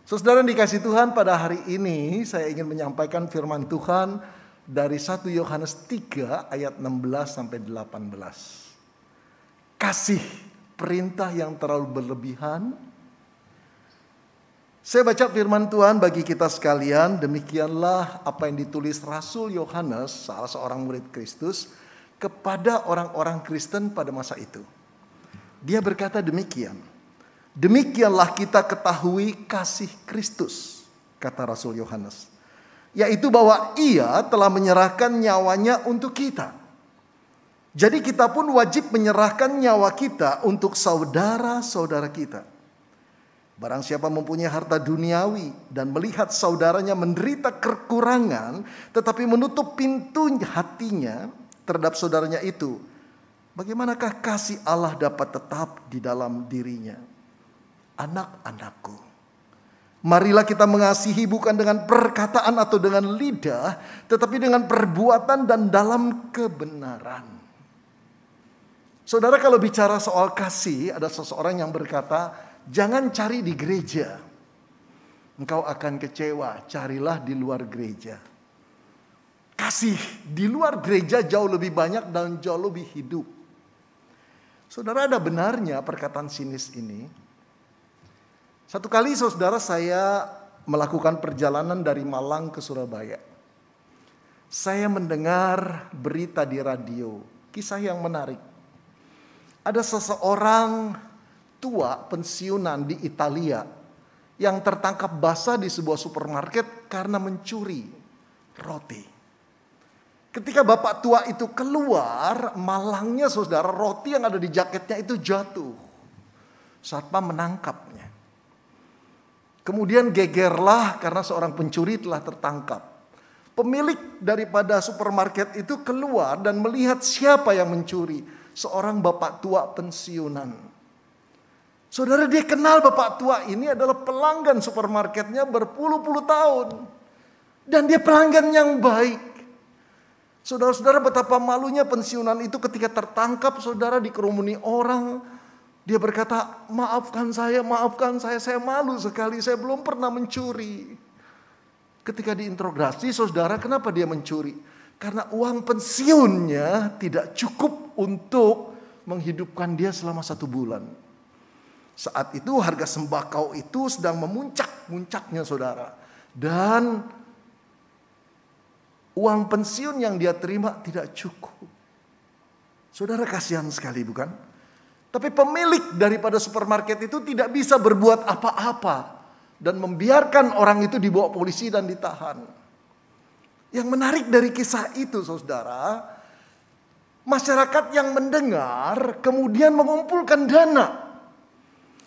Saudara yang dikasihi Tuhan, pada hari ini saya ingin menyampaikan firman Tuhan dari 1 Yohanes 3 ayat 16 sampai 18. Kasih perintah yang terlalu berlebihan. Saya baca firman Tuhan bagi kita sekalian, demikianlah apa yang ditulis Rasul Yohanes, salah seorang murid Kristus, kepada orang-orang Kristen pada masa itu. Dia berkata demikian. Demikianlah kita ketahui kasih Kristus, kata Rasul Yohanes, yaitu bahwa ia telah menyerahkan nyawanya untuk kita. Jadi kita pun wajib menyerahkan nyawa kita untuk saudara-saudara kita. Barang siapa mempunyai harta duniawi dan melihat saudaranya menderita kekurangan, tetapi menutup pintu hatinya terhadap saudaranya itu, bagaimanakah kasih Allah dapat tetap di dalam dirinya? Anak-anakku, marilah kita mengasihi bukan dengan perkataan atau dengan lidah, tetapi dengan perbuatan dan dalam kebenaran. Saudara, kalau bicara soal kasih, ada seseorang yang berkata, jangan cari di gereja, engkau akan kecewa, carilah di luar gereja. Kasih di luar gereja jauh lebih banyak dan jauh lebih hidup. Saudara, ada benarnya perkataan sinis ini. Satu kali saudara, saya melakukan perjalanan dari Malang ke Surabaya. Saya mendengar berita di radio, kisah yang menarik. Ada seseorang tua pensiunan di Italia yang tertangkap basah di sebuah supermarket karena mencuri roti. Ketika bapak tua itu keluar, malangnya saudara, roti yang ada di jaketnya itu jatuh. Satpam menangkapnya. Kemudian gegerlah karena seorang pencuri telah tertangkap. Pemilik daripada supermarket itu keluar dan melihat siapa yang mencuri. Seorang bapak tua pensiunan. Saudara, dia kenal bapak tua ini adalah pelanggan supermarketnya berpuluh-puluh tahun. Dan dia pelanggan yang baik. Saudara-saudara, betapa malunya pensiunan itu ketika tertangkap, saudara, dikerumuni orang. Dia berkata, maafkan saya, saya malu sekali, saya belum pernah mencuri. Ketika diinterogasi, saudara, kenapa dia mencuri? Karena uang pensiunnya tidak cukup untuk menghidupkan dia selama 1 bulan. Saat itu harga sembako itu sedang memuncak-muncaknya, saudara. Dan uang pensiun yang dia terima tidak cukup. Saudara, kasihan sekali bukan? Tapi pemilik daripada supermarket itu tidak bisa berbuat apa-apa dan membiarkan orang itu dibawa polisi dan ditahan. Yang menarik dari kisah itu, saudara, masyarakat yang mendengar kemudian mengumpulkan dana.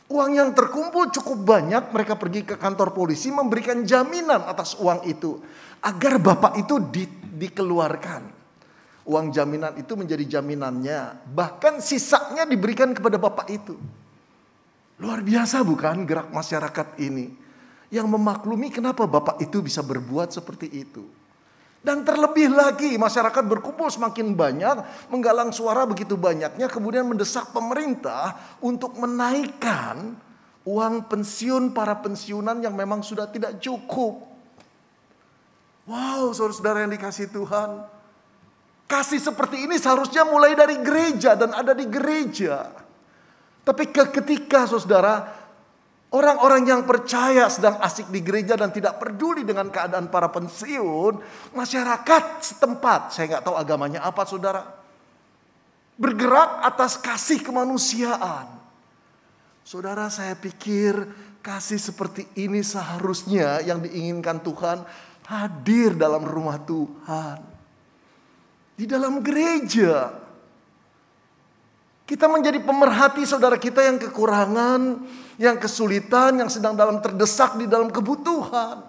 Uang yang terkumpul cukup banyak, mereka pergi ke kantor polisi memberikan jaminan atas uang itu agar bapak itu dikeluarkan. Uang jaminan itu menjadi jaminannya. Bahkan sisanya diberikan kepada bapak itu. Luar biasa bukan gerak masyarakat ini. Yang memaklumi kenapa bapak itu bisa berbuat seperti itu. Dan terlebih lagi masyarakat berkumpul semakin banyak. Menggalang suara begitu banyaknya. Kemudian mendesak pemerintah untuk menaikkan uang pensiun para pensiunan yang memang sudah tidak cukup. Wow, saudara-saudara yang dikasihi Tuhan. Kasih seperti ini seharusnya mulai dari gereja dan ada di gereja. Tapi ketika saudara, orang-orang yang percaya sedang asik di gereja dan tidak peduli dengan keadaan para pensiun, masyarakat setempat, saya nggak tahu agamanya apa saudara, bergerak atas kasih kemanusiaan. Saudara, saya pikir kasih seperti ini seharusnya yang diinginkan Tuhan hadir dalam rumah Tuhan. Di dalam gereja. Kita menjadi pemerhati saudara kita yang kekurangan, yang kesulitan, yang sedang terdesak di dalam kebutuhan.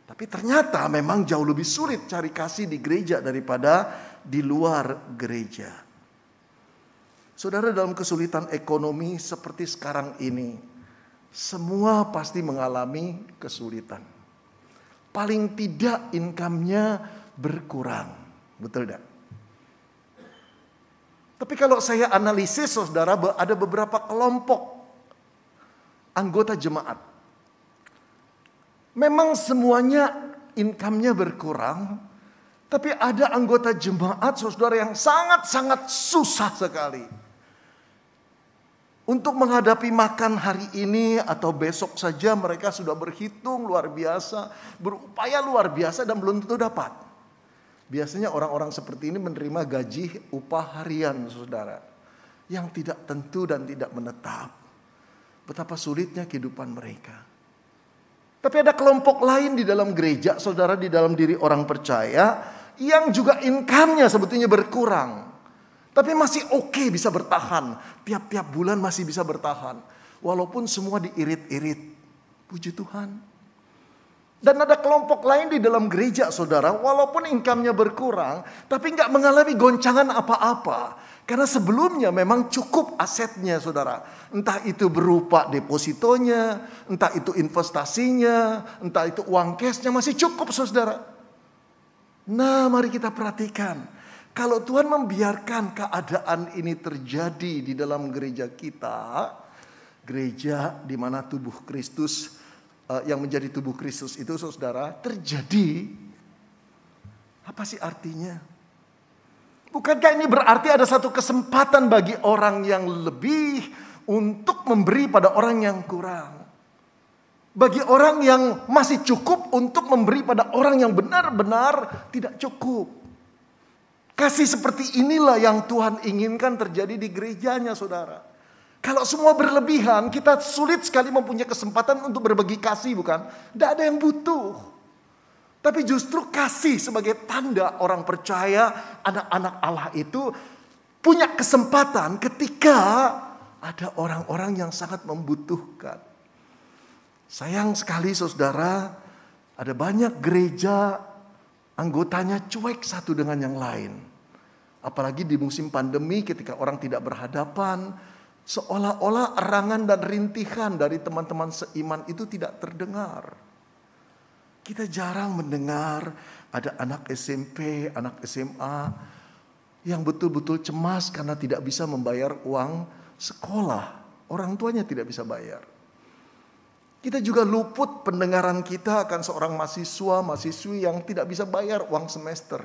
Tapi ternyata memang jauh lebih sulit cari kasih di gereja daripada di luar gereja. Saudara, dalam kesulitan ekonomi seperti sekarang ini, semua pasti mengalami kesulitan. Paling tidak income-nya berkurang, betul tidak? Tapi kalau saya analisis, saudara, ada beberapa kelompok anggota jemaat Memang semuanya income-nya berkurang, tapi ada anggota jemaat saudara yang sangat-sangat susah sekali untuk menghadapi makan hari ini atau besok saja. Mereka sudah berhitung luar biasa, berupaya luar biasa dan belum tentu dapat. Biasanya orang-orang seperti ini menerima gaji upah harian saudara, yang tidak tentu dan tidak menetap. Betapa sulitnya kehidupan mereka. Tapi ada kelompok lain di dalam gereja, saudara, di dalam diri orang percaya, yang juga income-nya sebetulnya berkurang. Tapi masih oke bisa bertahan. Tiap-tiap bulan masih bisa bertahan. Walaupun semua diirit-irit. Puji Tuhan. Dan ada kelompok lain di dalam gereja, saudara, walaupun income-nya berkurang, tapi nggak mengalami goncangan apa-apa. Karena sebelumnya memang cukup asetnya, saudara. Entah itu berupa depositonya, entah itu investasinya, entah itu uang cashnya masih cukup, saudara. Nah, mari kita perhatikan. Kalau Tuhan membiarkan keadaan ini terjadi di dalam gereja kita, gereja di mana tubuh Kristus, yang menjadi tubuh Kristus itu, saudara, terjadi. Apa sih artinya? Bukankah ini berarti ada satu kesempatan bagi orang yang lebih untuk memberi pada orang yang kurang? Bagi orang yang masih cukup untuk memberi pada orang yang benar-benar tidak cukup. Kasih seperti inilah yang Tuhan inginkan terjadi di gerejanya, saudara. Kalau semua berlebihan, kita sulit sekali mempunyai kesempatan untuk berbagi kasih, bukan? Tidak ada yang butuh. Tapi justru kasih sebagai tanda orang percaya, anak-anak Allah itu punya kesempatan ketika ada orang-orang yang sangat membutuhkan. Sayang sekali, saudara, ada banyak gereja anggotanya cuek satu dengan yang lain. Apalagi di musim pandemi ketika orang tidak berhadapan, seolah-olah erangan dan rintihan dari teman-teman seiman itu tidak terdengar. Kita jarang mendengar ada anak SMP, anak SMA yang betul-betul cemas karena tidak bisa membayar uang sekolah. Orang tuanya tidak bisa bayar. Kita juga luput pendengaran kita akan seorang mahasiswa, mahasiswi yang tidak bisa bayar uang semester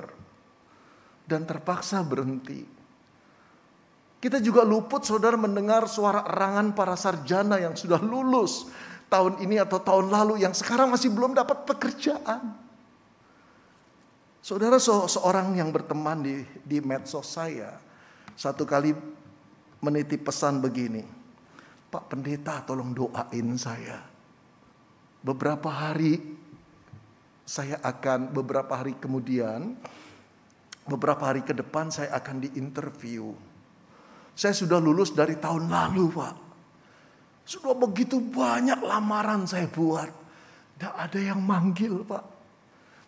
dan terpaksa berhenti. Kita juga luput, saudara, mendengar suara erangan para sarjana yang sudah lulus tahun ini atau tahun lalu yang sekarang masih belum dapat pekerjaan. Saudara, seorang yang berteman di medsos saya satu kali menitip pesan begini, "Pak Pendeta, tolong doain saya. Beberapa hari kemudian, beberapa hari ke depan saya akan diinterview. Saya sudah lulus dari tahun lalu, Pak. Sudah begitu banyak lamaran saya buat. Tidak ada yang manggil, Pak.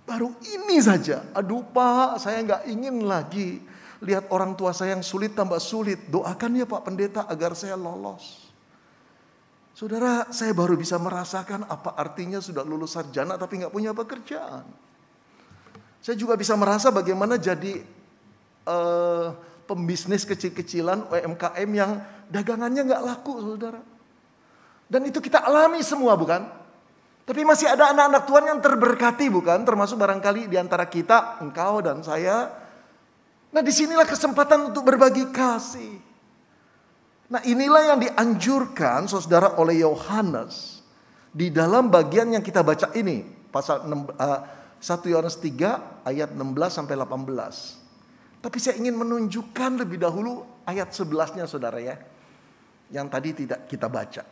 Baru ini saja. Aduh, Pak, saya nggak ingin lagi lihat orang tua saya yang sulit tambah sulit. Doakan ya Pak Pendeta agar saya lolos." Saudara, saya baru bisa merasakan apa artinya sudah lulus sarjana tapi nggak punya pekerjaan. Saya juga bisa merasa bagaimana jadi pembisnis kecil-kecilan UMKM yang dagangannya nggak laku, saudara. Dan itu kita alami semua, bukan? Tapi masih ada anak-anak Tuhan yang terberkati, bukan? Termasuk barangkali di antara kita, engkau dan saya. Nah, disinilah kesempatan untuk berbagi kasih. Nah, inilah yang dianjurkan, saudara, oleh Yohanes di dalam bagian yang kita baca ini, pasal 1 Yohanes 3 ayat 16 sampai 18. Tapi saya ingin menunjukkan lebih dahulu ayat 11-nya, saudara, ya, yang tadi tidak kita baca.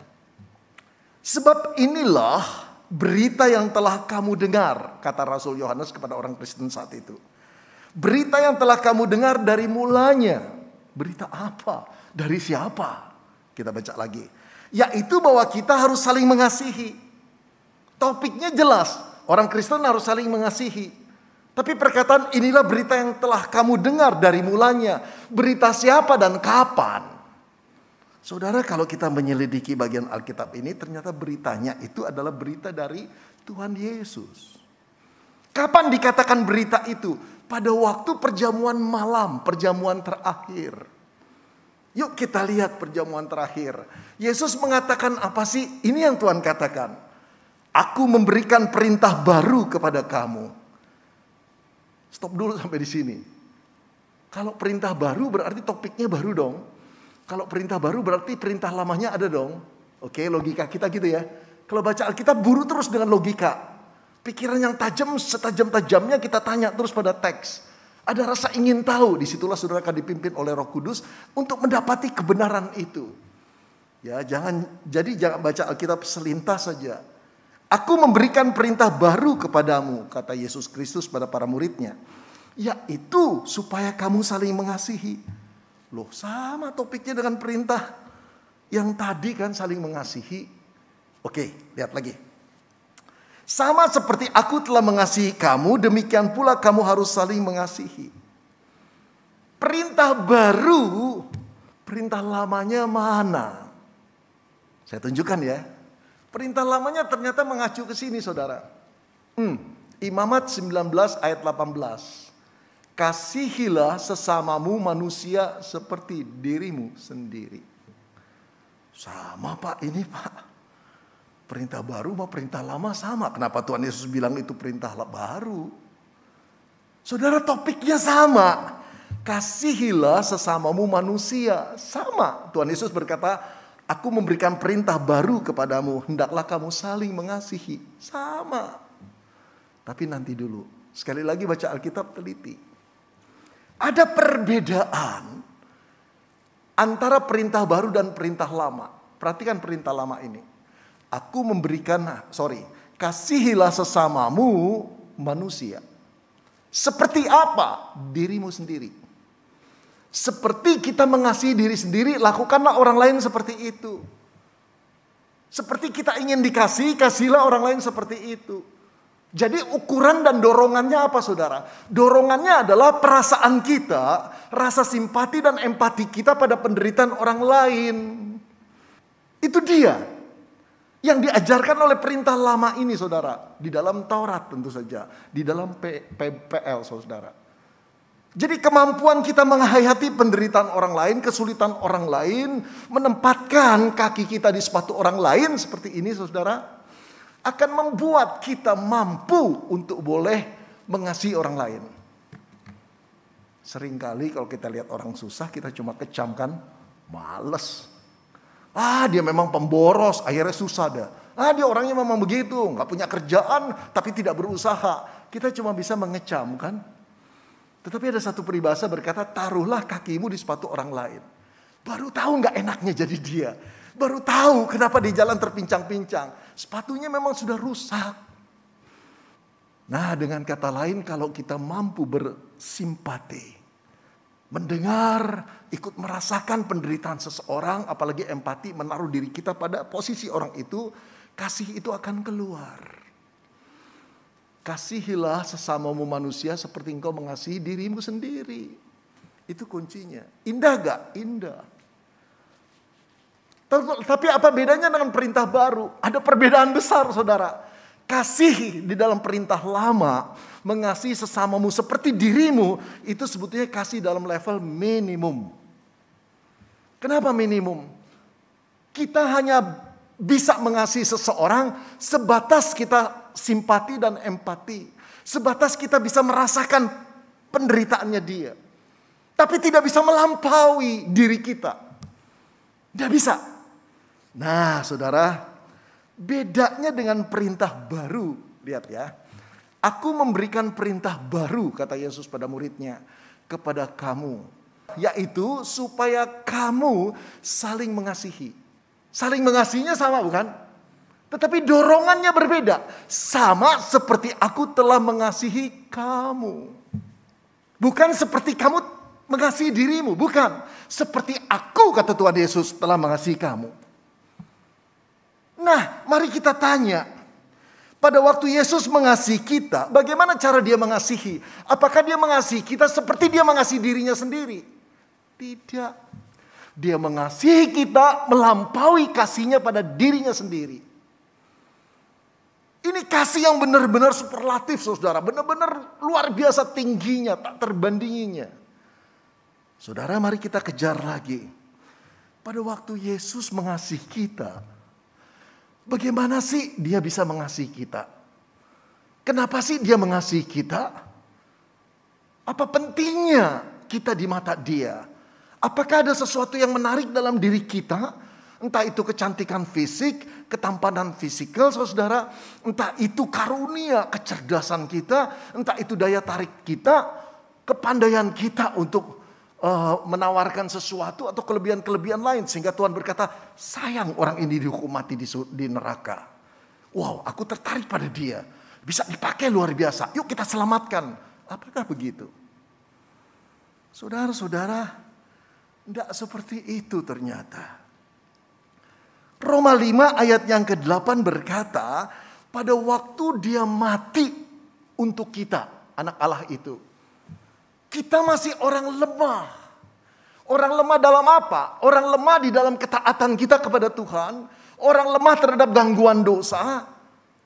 "Sebab inilah berita yang telah kamu dengar," kata Rasul Yohanes kepada orang Kristen saat itu. "Berita yang telah kamu dengar dari mulanya." Berita apa? Dari siapa? Kita baca lagi. "Yaitu bahwa kita harus saling mengasihi." Topiknya jelas. Orang Kristen harus saling mengasihi. Tapi perkataan inilah berita yang telah kamu dengar dari mulanya. Berita siapa dan kapan? Saudara, kalau kita menyelidiki bagian Alkitab ini, ternyata beritanya itu adalah berita dari Tuhan Yesus. Kapan dikatakan berita itu? Pada waktu perjamuan malam, perjamuan terakhir. Yuk kita lihat perjamuan terakhir. Yesus mengatakan apa sih? Ini yang Tuhan katakan. Aku memberikan perintah baru kepada kamu. Stop dulu sampai di sini. Kalau perintah baru berarti topiknya baru dong. Kalau perintah baru berarti perintah lamanya ada dong. Oke, logika kita gitu ya. Kalau baca Alkitab buru terus dengan logika. Pikiran yang tajam, setajam-tajamnya kita tanya terus pada teks. Ada rasa ingin tahu, disitulah saudara akan dipimpin oleh Roh Kudus untuk mendapati kebenaran itu. Ya, jangan baca Alkitab selintas saja. Aku memberikan perintah baru kepadamu, kata Yesus Kristus pada para muridnya. Yaitu supaya kamu saling mengasihi. Loh, sama topiknya dengan perintah yang tadi kan, saling mengasihi. Oke, lihat lagi. Sama seperti aku telah mengasihi kamu, demikian pula kamu harus saling mengasihi. Perintah baru, perintah lamanya mana? Saya tunjukkan ya. Perintah lamanya ternyata mengacu ke sini, saudara. Imamat 19 ayat 18. Kasihilah sesamamu manusia seperti dirimu sendiri. Sama Pak, ini Pak. Perintah baru sama perintah lama sama. Kenapa Tuhan Yesus bilang itu perintah baru? Saudara, topiknya sama. Kasihilah sesamamu manusia. Sama. Tuhan Yesus berkata, aku memberikan perintah baru kepadamu. Hendaklah kamu saling mengasihi. Sama. Tapi nanti dulu. Sekali lagi baca Alkitab teliti. Ada perbedaan antara perintah baru dan perintah lama. Perhatikan perintah lama ini. Kasihilah sesamamu manusia. Seperti apa? Dirimu sendiri. Seperti kita mengasihi diri sendiri, lakukanlah orang lain seperti itu. Seperti kita ingin dikasihi, kasihilah orang lain seperti itu. Jadi ukuran dan dorongannya apa, saudara? Dorongannya adalah perasaan kita, rasa simpati dan empati kita pada penderitaan orang lain. Itu dia yang diajarkan oleh perintah lama ini, saudara. Di dalam Taurat tentu saja. Di dalam PL, saudara. Jadi kemampuan kita menghayati penderitaan orang lain, kesulitan orang lain, menempatkan kaki kita di sepatu orang lain seperti ini, saudara, akan membuat kita mampu untuk boleh mengasihi orang lain. Seringkali kalau kita lihat orang susah, kita cuma kecam kan, males. Dia memang pemboros, akhirnya susah dah. Dia orangnya memang begitu, gak punya kerjaan tapi tidak berusaha. Kita cuma bisa mengecam kan. Tetapi ada satu peribahasa berkata, taruhlah kakimu di sepatu orang lain. Baru tahu gak enaknya jadi dia. Baru tahu kenapa di jalan terpincang-pincang. Sepatunya memang sudah rusak. Nah, dengan kata lain, kalau kita mampu bersimpati, mendengar, ikut merasakan penderitaan seseorang, apalagi empati, menaruh diri kita pada posisi orang itu, kasih itu akan keluar. Kasihilah sesamamu manusia seperti engkau mengasihi dirimu sendiri. Itu kuncinya. Indah gak? Indah. Tapi apa bedanya dengan perintah baru? Ada perbedaan besar, saudara. Kasih di dalam perintah lama, mengasihi sesamamu seperti dirimu, itu sebetulnya kasih dalam level minimum. Kenapa minimum? Kita hanya bisa mengasihi seseorang sebatas kita simpati dan empati. Sebatas kita bisa merasakan penderitaannya dia. Tapi tidak bisa melampaui diri kita. Tidak bisa. Nah, saudara, bedanya dengan perintah baru, lihat ya. Aku memberikan perintah baru, kata Yesus pada muridnya, kepada kamu. Yaitu supaya kamu saling mengasihi. Saling mengasihinya sama bukan? Tetapi dorongannya berbeda. Sama seperti aku telah mengasihi kamu. Bukan seperti kamu mengasihi dirimu, bukan. Seperti aku, kata Tuhan Yesus, telah mengasihi kamu. Nah, mari kita tanya. Pada waktu Yesus mengasihi kita, bagaimana cara dia mengasihi? Apakah dia mengasihi kita seperti dia mengasihi dirinya sendiri? Tidak. Dia mengasihi kita melampaui kasihnya pada dirinya sendiri. Ini kasih yang benar-benar superlatif, saudara. Benar-benar luar biasa tingginya, tak terbandinginya. Saudara, mari kita kejar lagi. Pada waktu Yesus mengasihi kita, Bagaimana sih dia bisa mengasihi kita? Kenapa sih dia mengasihi kita? Apa pentingnya kita di mata dia? Apakah ada sesuatu yang menarik dalam diri kita? Entah itu kecantikan fisik, ketampanan fisikal saudara. Entah itu karunia, kecerdasan kita. Entah itu daya tarik kita, kepandaian kita untuk menawarkan sesuatu atau kelebihan-kelebihan lain. Sehingga Tuhan berkata, sayang orang ini dihukum mati di neraka. Wow, aku tertarik pada dia. Bisa dipakai luar biasa. Yuk kita selamatkan. Apakah begitu? Saudara-saudara, tidak seperti itu ternyata. Roma 5 ayat yang ke-8 berkata, pada waktu dia mati untuk kita, anak Allah itu. Kita masih orang lemah. Orang lemah dalam apa? Orang lemah di dalam ketaatan kita kepada Tuhan. Orang lemah terhadap gangguan dosa.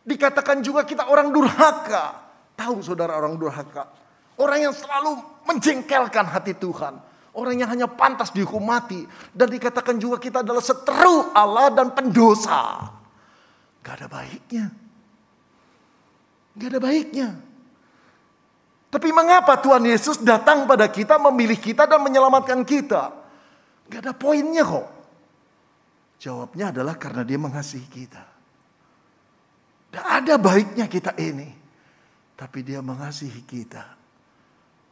Dikatakan juga kita orang durhaka. Tahu saudara orang durhaka? Orang yang selalu menjengkelkan hati Tuhan. Orang yang hanya pantas dihukum mati. Dan dikatakan juga kita adalah seteru Allah dan pendosa. Gak ada baiknya. Gak ada baiknya. Tapi mengapa Tuhan Yesus datang pada kita, memilih kita dan menyelamatkan kita? Gak ada poinnya kok. Jawabnya adalah karena dia mengasihi kita. Gak ada baiknya kita ini. Tapi dia mengasihi kita.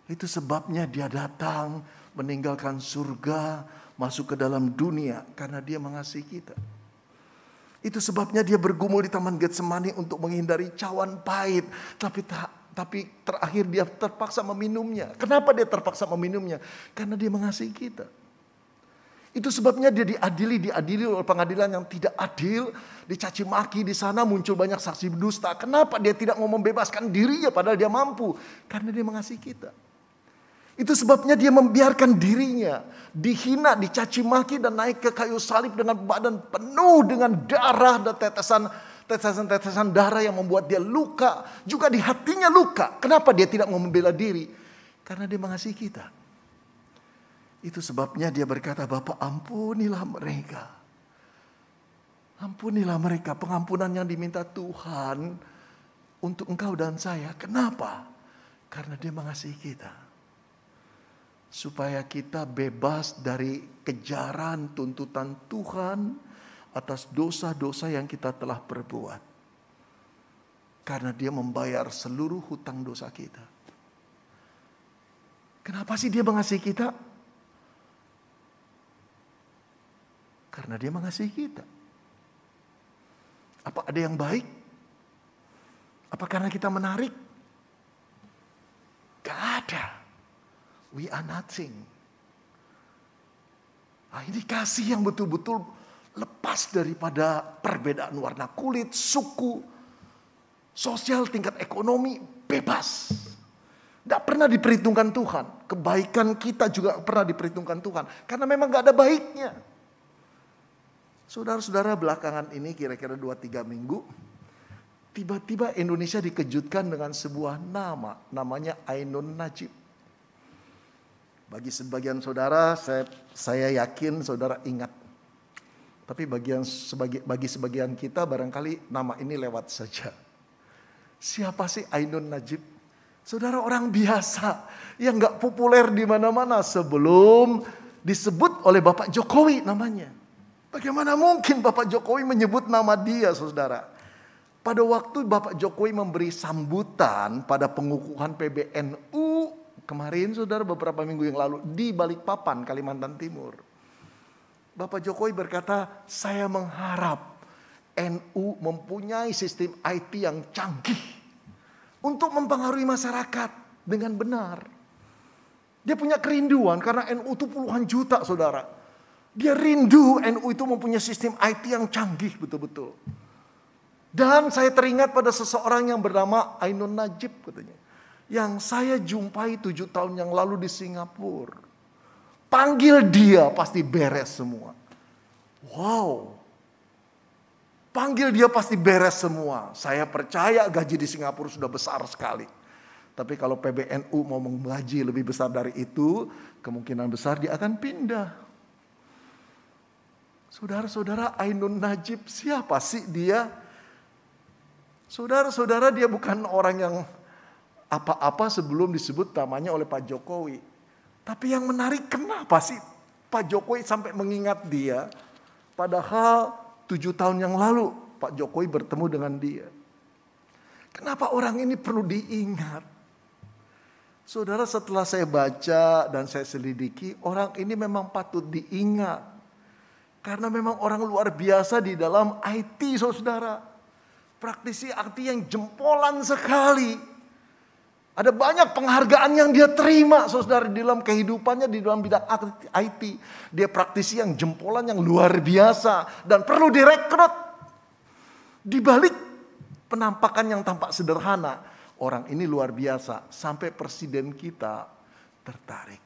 Itu sebabnya dia datang meninggalkan surga, masuk ke dalam dunia karena dia mengasihi kita. Itu sebabnya dia bergumul di Taman Getsemani untuk menghindari cawan pahit. Tapi terakhir dia terpaksa meminumnya. Kenapa dia terpaksa meminumnya? Karena dia mengasihi kita. Itu sebabnya dia diadili oleh pengadilan yang tidak adil. Dicaci maki di sana, muncul banyak saksi dusta. Kenapa dia tidak mau membebaskan dirinya padahal dia mampu? Karena dia mengasihi kita. Itu sebabnya dia membiarkan dirinya dihina, dicaci maki dan naik ke kayu salib dengan badan penuh dengan darah dan tetesan darah yang membuat dia luka. Juga di hatinya luka. Kenapa dia tidak mau membela diri? Karena dia mengasihi kita. Itu sebabnya dia berkata, Bapa ampunilah mereka. Ampunilah mereka. Pengampunan yang diminta Tuhan untuk engkau dan saya. Kenapa? Karena dia mengasihi kita. Supaya kita bebas dari kejaran tuntutan Tuhan atas dosa-dosa yang kita telah perbuat. Karena dia membayar seluruh hutang dosa kita. Kenapa sih dia mengasihi kita? Karena dia mengasihi kita. Apa ada yang baik? Apa karena kita menarik? Gak ada. We are nothing. Nah, ini kasih yang betul-betul lepas daripada perbedaan warna kulit, suku, sosial, tingkat ekonomi, bebas. Tidak pernah diperhitungkan Tuhan. Kebaikan kita juga pernah diperhitungkan Tuhan. Karena memang gak ada baiknya. Saudara-saudara, belakangan ini kira-kira 2-3 minggu, tiba-tiba Indonesia dikejutkan dengan sebuah nama. Namanya Ainun Najib. Bagi sebagian saudara, saya yakin saudara ingat. Tapi bagi sebagian kita barangkali nama ini lewat saja. Siapa sih Ainun Najib? Saudara, orang biasa yang gak populer di mana-mana sebelum disebut oleh Bapak Jokowi namanya. Bagaimana mungkin Bapak Jokowi menyebut nama dia, saudara? Pada waktu Bapak Jokowi memberi sambutan pada pengukuhan PBNU kemarin, saudara, beberapa minggu yang lalu di Balikpapan, Kalimantan Timur. Bapak Jokowi berkata, saya mengharap NU mempunyai sistem IT yang canggih untuk mempengaruhi masyarakat dengan benar. Dia punya kerinduan karena NU itu puluhan juta, saudara. Dia rindu NU itu mempunyai sistem IT yang canggih betul-betul. Dan saya teringat pada seseorang yang bernama Ainun Najib katanya. Yang saya jumpai 7 tahun yang lalu di Singapura. Panggil dia pasti beres semua. Wow. Panggil dia pasti beres semua. Saya percaya gaji di Singapura sudah besar sekali. Tapi kalau PBNU mau menggaji lebih besar dari itu, kemungkinan besar dia akan pindah. Saudara-saudara, Ainun Najib siapa sih dia? Saudara-saudara, dia bukan orang yang apa-apa sebelum disebut namanya oleh Pak Jokowi. Tapi yang menarik, kenapa sih Pak Jokowi sampai mengingat dia? Padahal 7 tahun yang lalu Pak Jokowi bertemu dengan dia. Kenapa orang ini perlu diingat? Saudara, setelah saya baca dan saya selidiki, orang ini memang patut diingat. Karena memang orang luar biasa di dalam IT, saudara. Praktisi IT yang jempolan sekali. Ada banyak penghargaan yang dia terima, saudara, di dalam kehidupannya, di dalam bidang IT. Dia praktisi yang jempolan yang luar biasa dan perlu direkrut. Di balik penampakan yang tampak sederhana, orang ini luar biasa sampai presiden kita tertarik.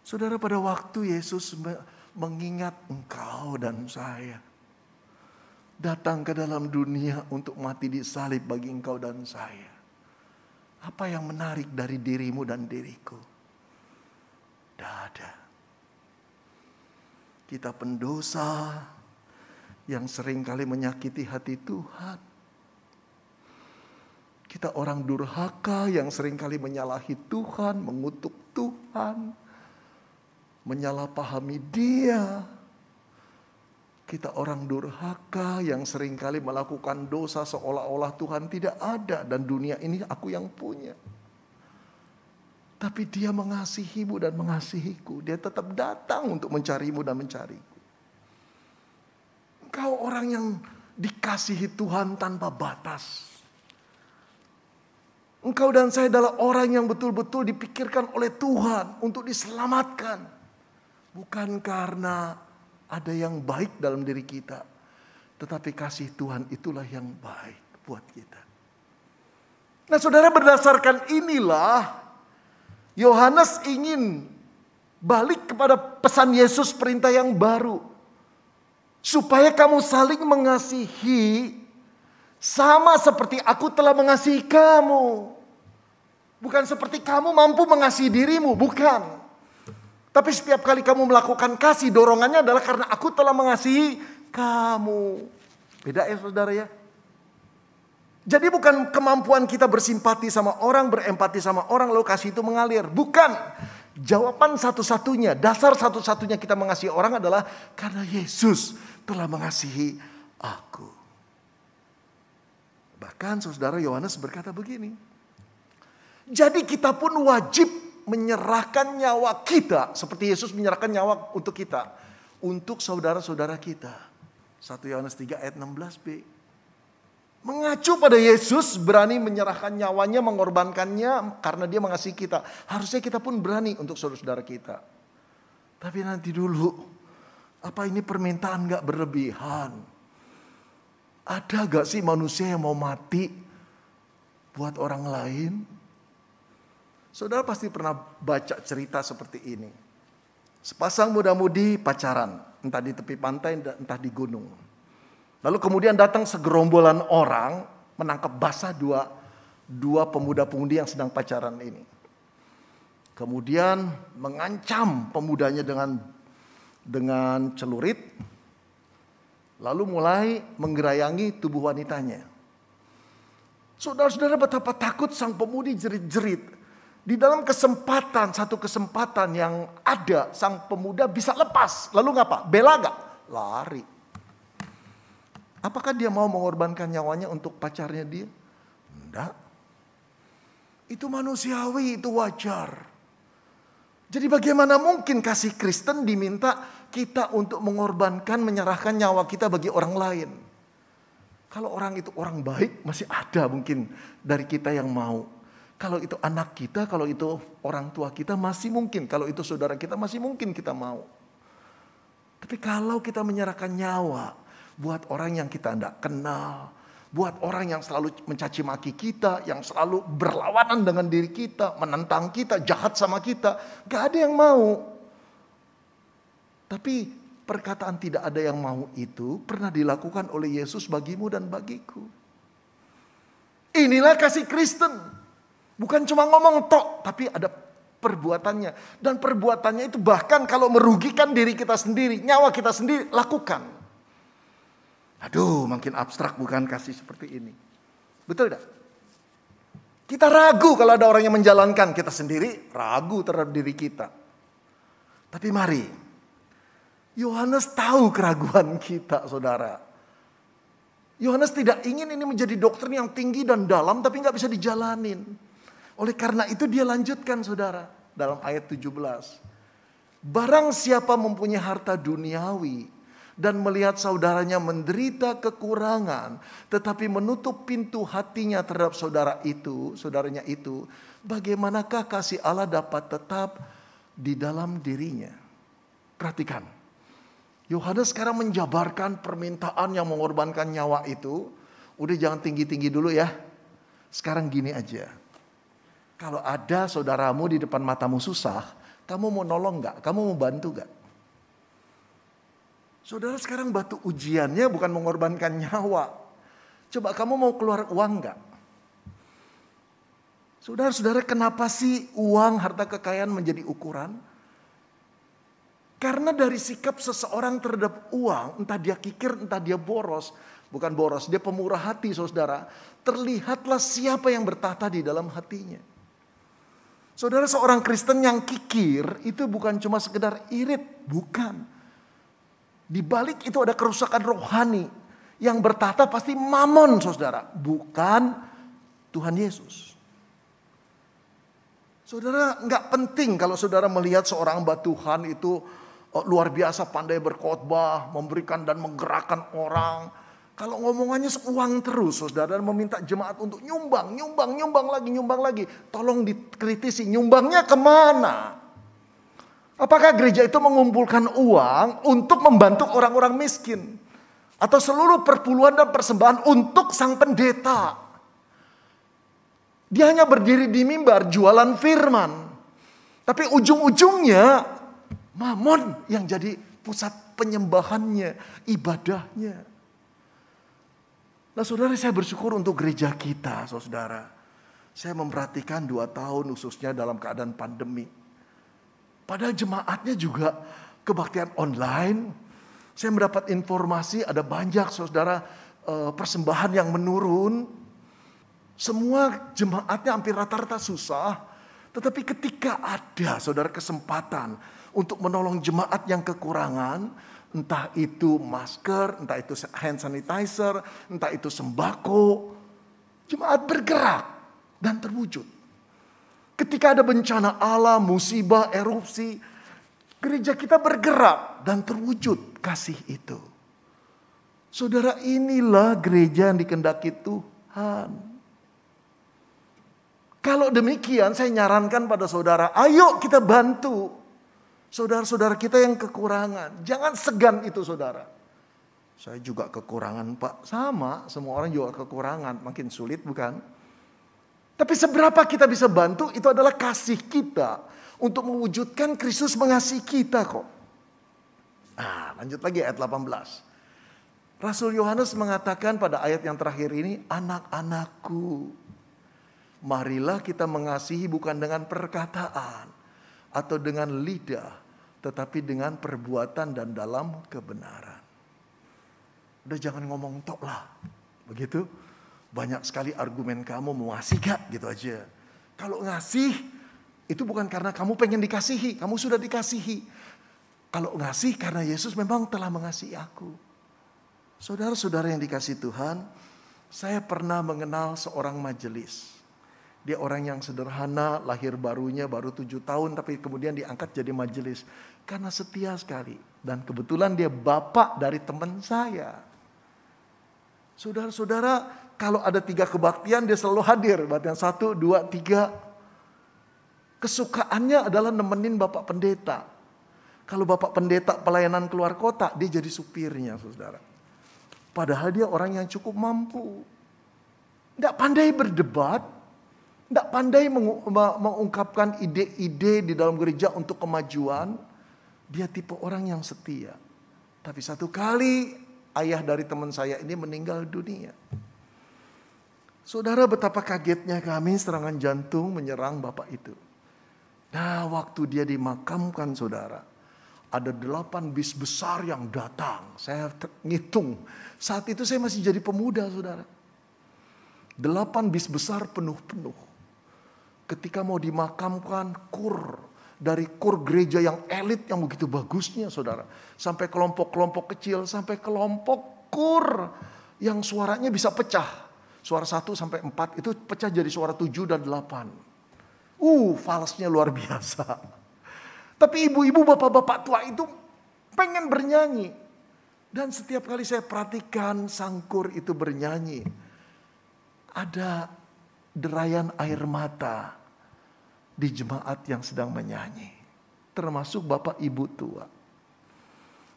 Saudara, pada waktu Yesus mengingat engkau dan saya, datang ke dalam dunia untuk mati di salib bagi engkau dan saya. Apa yang menarik dari dirimu dan diriku? Tidak ada. Kita pendosa yang seringkali menyakiti hati Tuhan. Kita orang durhaka yang seringkali menyalahi Tuhan, mengutuk Tuhan, menyalahpahami Dia. Kita orang durhaka yang seringkali melakukan dosa seolah-olah Tuhan tidak ada dan dunia ini aku yang punya. Tapi Dia mengasihimu dan mengasihiku. Dia tetap datang untuk mencarimu dan mencariku. Engkau orang yang dikasihi Tuhan tanpa batas. Engkau dan saya adalah orang yang betul-betul dipikirkan oleh Tuhan untuk diselamatkan. Bukan karena ada yang baik dalam diri kita, tetapi kasih Tuhan itulah yang baik buat kita. Nah, saudara, berdasarkan inilah Yohanes ingin balik kepada pesan Yesus, perintah yang baru. Supaya kamu saling mengasihi sama seperti aku telah mengasihi kamu. Bukan seperti kamu mampu mengasihi dirimu, bukan. Tapi setiap kali kamu melakukan kasih, dorongannya adalah karena aku telah mengasihi kamu. Beda ya, saudara ya. Jadi bukan kemampuan kita bersimpati sama orang, berempati sama orang, lalu kasih itu mengalir. Bukan. Jawaban satu-satunya, dasar satu-satunya kita mengasihi orang adalah karena Yesus telah mengasihi aku. Bahkan saudara, Yohanes berkata begini. Jadi kita pun wajib menyerahkan nyawa kita seperti Yesus menyerahkan nyawa untuk kita, untuk saudara-saudara kita. 1 Yohanes 3 ayat 16b. Mengacu pada Yesus berani menyerahkan nyawanya, mengorbankannya karena Dia mengasihi kita. Harusnya kita pun berani untuk saudara-saudara kita. Tapi nanti dulu, apa ini permintaan gak berlebihan? Ada gak sih manusia yang mau mati buat orang lain? Saudara pasti pernah baca cerita seperti ini. Sepasang muda-mudi pacaran, entah di tepi pantai, entah di gunung. Lalu kemudian datang segerombolan orang menangkap basah dua pemuda-pemudi yang sedang pacaran ini. Kemudian mengancam pemudanya dengan celurit. Lalu mulai menggerayangi tubuh wanitanya. Saudara-saudara, betapa takut sang pemudi jerit-jerit. Di dalam satu kesempatan yang ada, sang pemuda bisa lepas. Lalu ngapa? Bela gak? Lari. Apakah dia mau mengorbankan nyawanya untuk pacarnya dia? Enggak. Itu manusiawi, itu wajar. Jadi bagaimana mungkin kasih Kristen diminta kita untuk mengorbankan, menyerahkan nyawa kita bagi orang lain? Kalau orang itu orang baik, masih ada mungkin dari kita yang mau. Kalau itu anak kita, kalau itu orang tua kita masih mungkin. Kalau itu saudara kita masih mungkin kita mau. Tapi kalau kita menyerahkan nyawa buat orang yang kita tidak kenal. Buat orang yang selalu mencaci maki kita, yang selalu berlawanan dengan diri kita, menentang kita, jahat sama kita. Gak ada yang mau. Tapi perkataan tidak ada yang mau itu pernah dilakukan oleh Yesus bagimu dan bagiku. Inilah kasih Kristen. Bukan cuma ngomong tok, tapi ada perbuatannya. Dan perbuatannya itu bahkan kalau merugikan diri kita sendiri, nyawa kita sendiri, lakukan. Aduh, makin abstrak bukan kasih seperti ini. Betul tidak? Kita ragu kalau ada orang yang menjalankan, kita sendiri ragu terhadap diri kita. Tapi mari, Yohanes tahu keraguan kita, saudara. Yohanes tidak ingin ini menjadi doktrin yang tinggi dan dalam, tapi nggak bisa dijalanin. Oleh karena itu dia lanjutkan, saudara, dalam ayat 17. Barang siapa mempunyai harta duniawi dan melihat saudaranya menderita kekurangan, tetapi menutup pintu hatinya terhadap saudaranya itu, bagaimanakah kasih Allah dapat tetap di dalam dirinya? Perhatikan. Yohanes sekarang menjabarkan permintaan yang mengorbankan nyawa itu. Udah jangan tinggi-tinggi dulu ya. Sekarang gini aja. Kalau ada saudaramu di depan matamu susah, kamu mau nolong gak? Kamu mau bantu gak? Saudara sekarang batu ujiannya bukan mengorbankan nyawa. Coba kamu mau keluar uang gak? Saudara-saudara, kenapa sih uang, harta kekayaan menjadi ukuran? Karena dari sikap seseorang terhadap uang, entah dia kikir, entah dia boros. Bukan boros, dia pemurah hati, saudara. Terlihatlah siapa yang bertata di dalam hatinya. Saudara, seorang Kristen yang kikir itu bukan cuma sekedar irit. Bukan. Di balik itu ada kerusakan rohani. Yang bertata pasti mamon, saudara. Bukan Tuhan Yesus. Saudara, nggak penting kalau saudara melihat seorang hamba Tuhan itu luar biasa pandai berkhotbah, memberikan dan menggerakkan orang. Kalau ngomongannya uang terus, saudara, dan meminta jemaat untuk nyumbang lagi. Tolong dikritisi, nyumbangnya kemana? Apakah gereja itu mengumpulkan uang untuk membantu orang-orang miskin? Atau seluruh perpuluhan dan persembahan untuk sang pendeta? Dia hanya berdiri di mimbar jualan firman. Tapi ujung-ujungnya Mamon yang jadi pusat penyembahannya, ibadahnya. Nah, saudara, saya bersyukur untuk gereja kita, saudara. Saya memperhatikan 2 tahun khususnya dalam keadaan pandemi. Padahal jemaatnya juga kebaktian online. Saya mendapat informasi ada banyak, saudara, persembahan yang menurun. Semua jemaatnya hampir rata-rata susah. Tetapi ketika ada, saudara, kesempatan untuk menolong jemaat yang kekurangan, entah itu masker, entah itu hand sanitizer, entah itu sembako, jemaat bergerak dan terwujud. Ketika ada bencana alam, musibah, erupsi, gereja kita bergerak dan terwujud kasih itu. Saudara, inilah gereja yang dikehendaki Tuhan. Kalau demikian, saya nyarankan pada saudara, ayo kita bantu saudara-saudara kita yang kekurangan. Jangan segan itu, saudara. Saya juga kekurangan, Pak. Sama, semua orang juga kekurangan. Makin sulit, bukan? Tapi seberapa kita bisa bantu, itu adalah kasih kita untuk mewujudkan Kristus mengasihi kita kok. Nah, lanjut lagi ayat 18. Rasul Yohanes mengatakan pada ayat yang terakhir ini, anak-anakku, marilah kita mengasihi bukan dengan perkataan atau dengan lidah, tetapi dengan perbuatan dan dalam kebenaran. Udah jangan ngomong tok lah. Begitu. Banyak sekali argumen kamu mau ngasih gak? Gitu aja. Kalau ngasih, itu bukan karena kamu pengen dikasihi. Kamu sudah dikasihi. Kalau ngasih karena Yesus memang telah mengasihi aku. Saudara-saudara yang dikasihi Tuhan, saya pernah mengenal seorang majelis. Dia orang yang sederhana, lahir barunya baru 7 tahun, tapi kemudian diangkat jadi majelis. Karena setia sekali. Dan kebetulan dia bapak dari teman saya. Saudara-saudara, kalau ada 3 kebaktian, dia selalu hadir. Kebaktian 1, 2, 3. Kesukaannya adalah nemenin bapak pendeta. Kalau bapak pendeta pelayanan keluar kota, dia jadi supirnya, saudara. Padahal dia orang yang cukup mampu. Nggak pandai berdebat. Tidak pandai mengungkapkan ide-ide di dalam gereja untuk kemajuan. Dia tipe orang yang setia. Tapi satu kali ayah dari teman saya ini meninggal dunia. Saudara, betapa kagetnya kami serangan jantung menyerang bapak itu. Nah, waktu dia dimakamkan, saudara, ada 8 bis besar yang datang. Saya ngitung. Saat itu saya masih jadi pemuda, saudara. 8 bis besar penuh-penuh. Ketika mau dimakamkan, dari kur gereja yang elit yang begitu bagusnya, saudara. Sampai kelompok-kelompok kecil, sampai kelompok kur yang suaranya bisa pecah. Suara 1 sampai 4 itu pecah jadi suara 7 dan 8. Falsnya luar biasa. Tapi ibu-ibu, bapak-bapak tua itu pengen bernyanyi. Dan setiap kali saya perhatikan sangkur itu bernyanyi, ada derayan air mata di jemaat yang sedang menyanyi. Termasuk bapak ibu tua.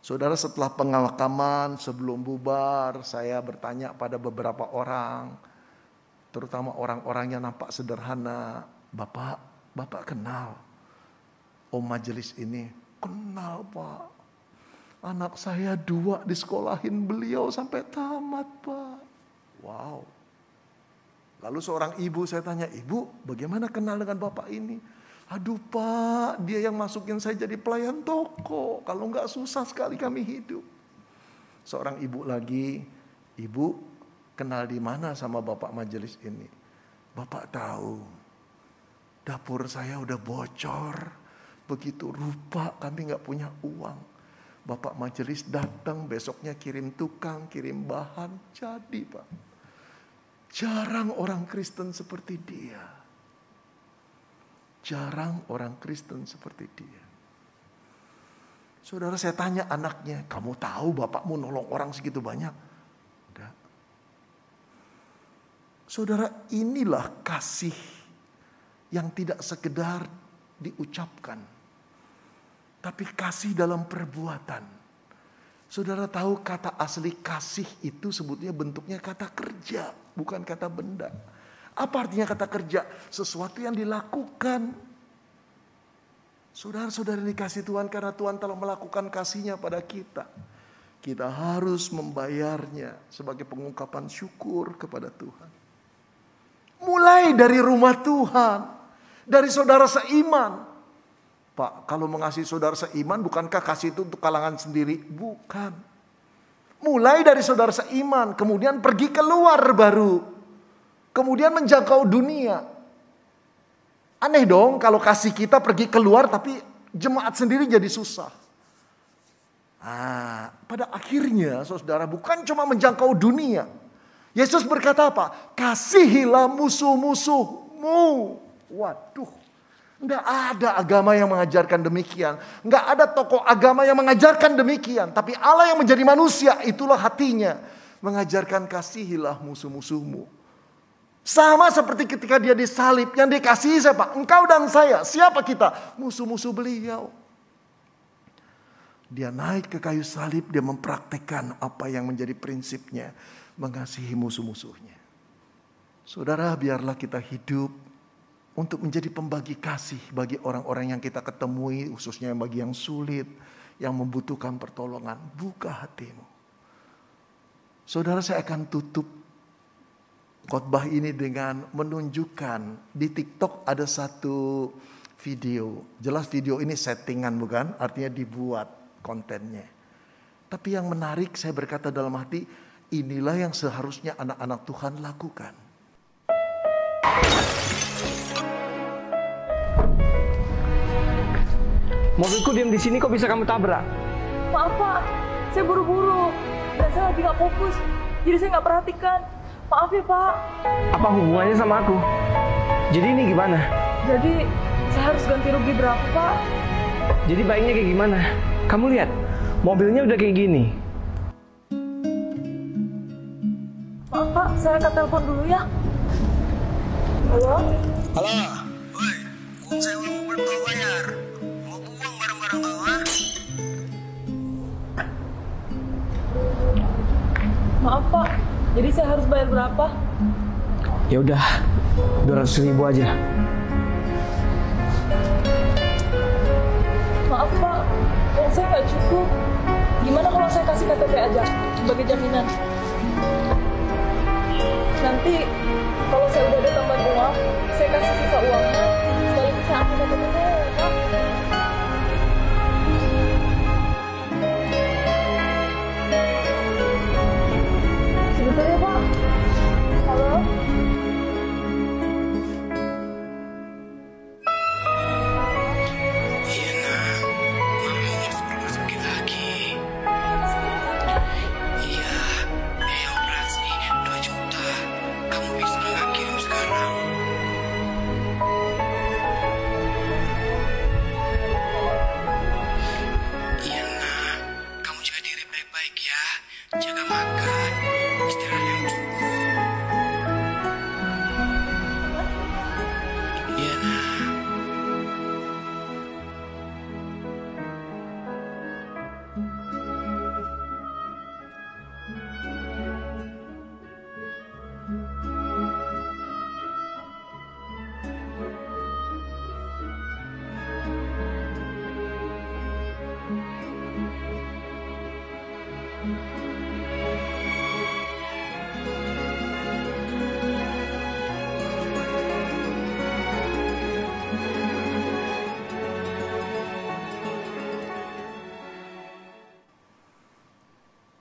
Saudara, setelah pemakaman, sebelum bubar, saya bertanya pada beberapa orang, terutama orang-orang yang nampak sederhana. Bapak kenal om majelis ini? Kenal, Pak. Anak saya 2 disekolahin beliau sampai tamat, Pak. Wow. Lalu seorang ibu saya tanya, "Ibu, bagaimana kenal dengan bapak ini?" "Aduh, Pak, dia yang masukin saya jadi pelayan toko. Kalau enggak susah sekali kami hidup." Seorang ibu lagi, "Ibu, kenal di mana sama bapak majelis ini?" "Bapak tahu, dapur saya udah bocor. Begitu rupa kami gak punya uang. Bapak majelis datang, besoknya kirim tukang, kirim bahan. Jadi, Pak." Jarang orang Kristen seperti dia. Jarang orang Kristen seperti dia. Saudara, saya tanya anaknya, "Kamu tahu bapakmu nolong orang segitu banyak?" Enggak. Saudara, inilah kasih yang tidak sekedar diucapkan, tapi kasih dalam perbuatan. Saudara tahu kata asli kasih itu sebetulnya bentuknya kata kerja, bukan kata benda. Apa artinya kata kerja? Sesuatu yang dilakukan. Saudara-saudara dikasih Tuhan, karena Tuhan telah melakukan kasih-Nya pada kita. Kita harus membayarnya sebagai pengungkapan syukur kepada Tuhan. Mulai dari rumah Tuhan. Dari saudara seiman. "Pak, kalau mengasihi saudara seiman, bukankah kasih itu untuk kalangan sendiri?" Bukan. Mulai dari saudara seiman, kemudian pergi keluar baru. Kemudian menjangkau dunia. Aneh dong kalau kasih kita pergi keluar tapi jemaat sendiri jadi susah. Pada akhirnya saudara, bukan cuma menjangkau dunia. Yesus berkata apa? "Kasihilah musuh-musuhmu." Waduh, enggak ada agama yang mengajarkan demikian. Enggak ada tokoh agama yang mengajarkan demikian. Tapi Allah yang menjadi manusia, itulah hatinya. Mengajarkan kasihilah musuh-musuhmu. Sama seperti ketika dia disalib. Yang dikasihi siapa? Engkau dan saya. Siapa kita? Musuh-musuh beliau. Dia naik ke kayu salib. Dia mempraktekkan apa yang menjadi prinsipnya. Mengasihi musuh-musuhnya. Saudara, biarlah kita hidup untuk menjadi pembagi kasih bagi orang-orang yang kita ketemui, khususnya bagi yang sulit, yang membutuhkan pertolongan. Buka hatimu. Saudara, saya akan tutup khotbah ini dengan menunjukkan di TikTok ada satu video. Jelas video ini settingan, bukan? Artinya dibuat kontennya. Tapi yang menarik, saya berkata dalam hati, inilah yang seharusnya anak-anak Tuhan lakukan. Mobilku diam di sini, kok bisa kamu tabrak? Maaf, Pak, saya buru-buru dan saya lagi nggak fokus, jadi saya nggak perhatikan. Maaf ya, Pak. Apa hubungannya sama aku? Jadi ini gimana? Jadi saya harus ganti rugi berapa, Pak? Jadi baiknya kayak gimana? Kamu lihat, mobilnya udah kayak gini. Maaf, Pak, saya akan telepon dulu ya. Halo? Halo, woi, uang sewa mobil belum bayar. Mau buang barang-barang kau, ha? Maaf, Pak, jadi saya harus bayar berapa? Ya udah, 200.000 aja. Maaf, Pak, uang saya nggak cukup. Gimana kalau saya kasih KTP aja sebagai jaminan? Nanti kalau saya udah ada tambahan uang, saya kasih sisa uangnya. Sekaligus saya ambil KTP saya.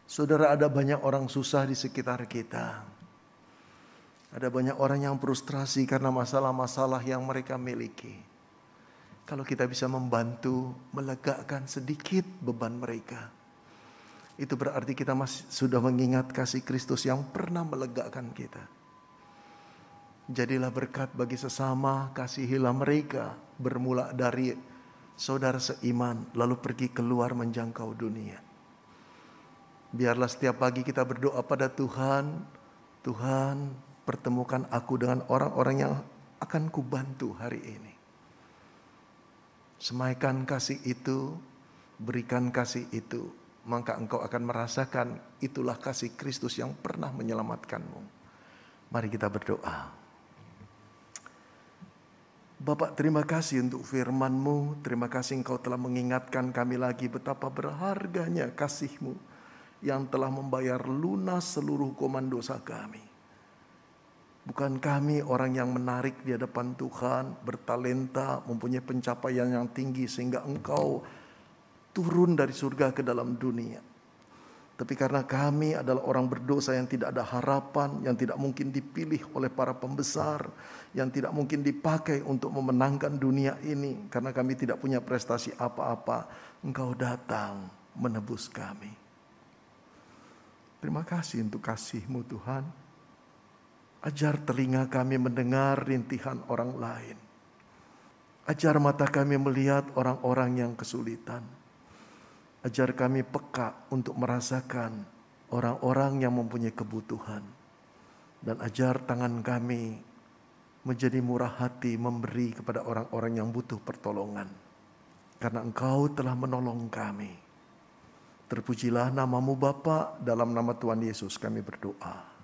Saudara, ada banyak orang susah di sekitar kita. Ada banyak orang yang frustrasi karena masalah-masalah yang mereka miliki. Kalau kita bisa membantu melegakan sedikit beban mereka, itu berarti kita masih sudah mengingat kasih Kristus yang pernah melegakan kita. Jadilah berkat bagi sesama, kasihilah mereka, bermula dari saudara seiman, lalu pergi keluar menjangkau dunia. Biarlah setiap pagi kita berdoa pada Tuhan, Tuhan pertemukan aku dengan orang-orang yang akan kubantu hari ini. Semaikan kasih itu, berikan kasih itu, maka engkau akan merasakan itulah kasih Kristus yang pernah menyelamatkanmu. Mari kita berdoa. Bapak, terima kasih untuk firman-Mu. Terima kasih Engkau telah mengingatkan kami lagi betapa berharganya kasih-Mu yang telah membayar lunas seluruh hukuman dosa kami. Bukan kami orang yang menarik di hadapan Tuhan, bertalenta, mempunyai pencapaian yang tinggi sehingga Engkau turun dari surga ke dalam dunia. Tapi karena kami adalah orang berdosa yang tidak ada harapan, yang tidak mungkin dipilih oleh para pembesar, yang tidak mungkin dipakai untuk memenangkan dunia ini, karena kami tidak punya prestasi apa-apa, Engkau datang menebus kami. Terima kasih untuk kasih-Mu Tuhan. Ajar telinga kami mendengar rintihan orang lain. Ajar mata kami melihat orang-orang yang kesulitan. Ajar kami peka untuk merasakan orang-orang yang mempunyai kebutuhan. Dan ajar tangan kami menjadi murah hati memberi kepada orang-orang yang butuh pertolongan. Karena Engkau telah menolong kami. Terpujilah nama-Mu Bapa, dalam nama Tuhan Yesus kami berdoa.